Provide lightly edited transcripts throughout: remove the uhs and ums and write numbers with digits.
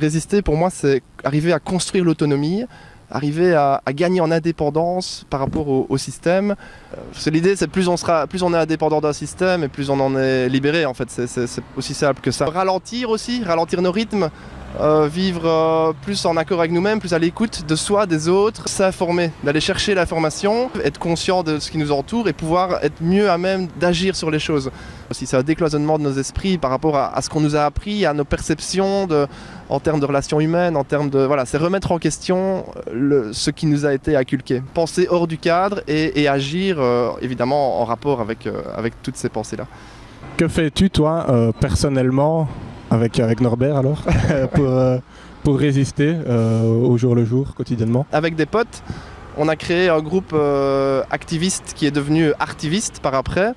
Résister, pour moi, c'est arriver à construire l'autonomie, arriver à gagner en indépendance par rapport au système. L'idée, c'est plus on est indépendant d'un système et plus on en est libéré, en fait. C'est aussi simple que ça. Ralentir aussi, ralentir nos rythmes, vivre plus en accord avec nous-mêmes, plus à l'écoute de soi, des autres, s'informer, d'aller chercher l'information, être conscient de ce qui nous entoure et pouvoir être mieux à même d'agir sur les choses. Aussi, c'est un décloisonnement de nos esprits par rapport à ce qu'on nous a appris, à nos perceptions en termes de relations humaines, en termes de... Voilà, c'est remettre en question ce qui nous a été inculqué. Penser hors du cadre et agir, évidemment, en rapport avec toutes ces pensées-là. Que fais-tu, toi, personnellement, avec Norbert, alors, pour résister au jour le jour, quotidiennement? Avec des potes, on a créé un groupe activiste qui est devenu artiviste par après,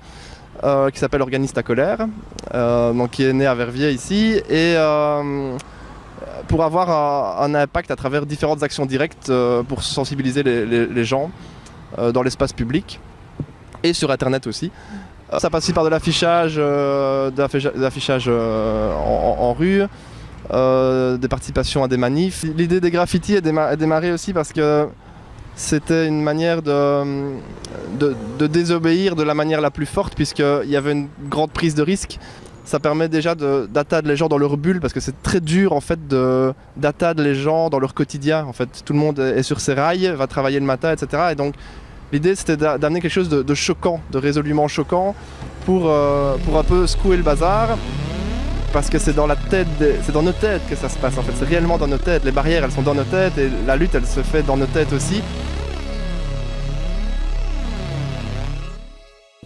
qui s'appelle Organistes à colère, donc qui est né à Verviers ici, et pour avoir un impact à travers différentes actions directes pour sensibiliser les gens dans l'espace public et sur Internet aussi. Ça passe aussi par de l'affichage, en rue, des participations à des manifs. L'idée des graffitis a démarré aussi parce que c'était une manière de désobéir de la manière la plus forte, puisqu'il y avait une grande prise de risque. Ça permet déjà d'atteindre les gens dans leur bulle, parce que c'est très dur en fait d'atteindre les gens dans leur quotidien. En fait, tout le monde est sur ses rails, va travailler le matin, etc. Et donc l'idée, c'était d'amener quelque chose de choquant, de résolument choquant, pour un peu secouer le bazar. Parce que c'est dans nos têtes que ça se passe en fait, c'est réellement dans nos têtes. Les barrières, elles sont dans nos têtes et la lutte, elle se fait dans nos têtes aussi.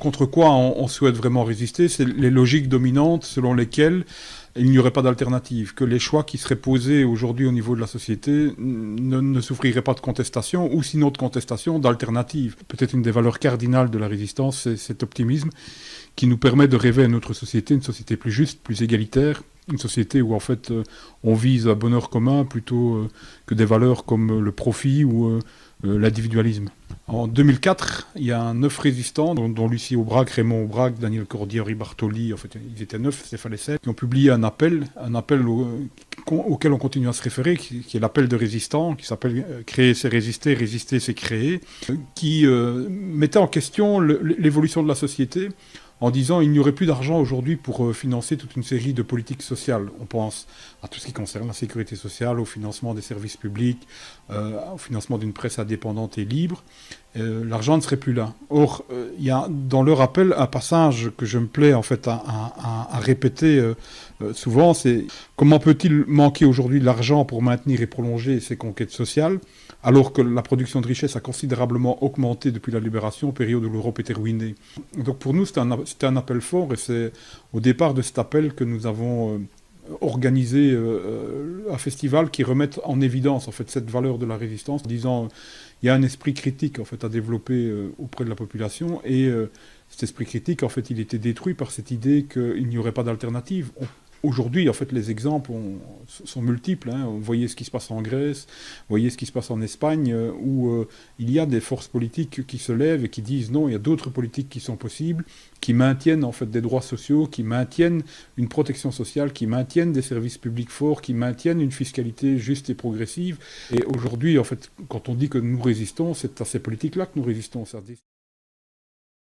Contre quoi on souhaite vraiment résister, c'est les logiques dominantes selon lesquelles il n'y aurait pas d'alternative, que les choix qui seraient posés aujourd'hui au niveau de la société ne souffriraient pas de contestation, ou sinon de contestation, d'alternative. Peut-être une des valeurs cardinales de la résistance, c'est cet optimisme qui nous permet de rêver à une autre société, une société plus juste, plus égalitaire, une société où en fait on vise un bonheur commun plutôt que des valeurs comme le profit ou l'individualisme. En 2004, il y a 9 résistants, dont Lucie Aubrac, Raymond Aubrac, Daniel Cordier, Henri Bartoli, en fait ils étaient 9, c'est fallait 7, qui ont publié un appel auquel on continue à se référer, qui est l'appel de résistants, qui s'appelle « Créer c'est résister, résister c'est créer », qui mettait en question l'évolution de la société, en disant il n'y aurait plus d'argent aujourd'hui pour financer toute une série de politiques sociales. On pense à tout ce qui concerne la sécurité sociale, au financement des services publics, au financement d'une presse indépendante et libre. L'argent ne serait plus là. Or, il y a dans leur appel un passage que je me plais en fait à répéter souvent, c'est comment peut-il manquer aujourd'hui de l'argent pour maintenir et prolonger ces conquêtes sociales, alors que la production de richesse a considérablement augmenté depuis la libération, période où l'Europe était ruinée. Donc pour nous, c'était un appel fort, et c'est au départ de cet appel que nous avons organisé un festival qui remette en évidence en fait, cette valeur de la résistance, en disant il y a un esprit critique en fait, à développer auprès de la population, et cet esprit critique, en fait, il était détruit par cette idée qu'il n'y aurait pas d'alternative. Aujourd'hui, en fait, les exemples sont multiples. Hein. Vous voyez ce qui se passe en Grèce, vous voyez ce qui se passe en Espagne, où il y a des forces politiques qui se lèvent et qui disent non, il y a d'autres politiques qui sont possibles, qui maintiennent en fait des droits sociaux, qui maintiennent une protection sociale, qui maintiennent des services publics forts, qui maintiennent une fiscalité juste et progressive. Et aujourd'hui, en fait, quand on dit que nous résistons, c'est à ces politiques-là que nous résistons.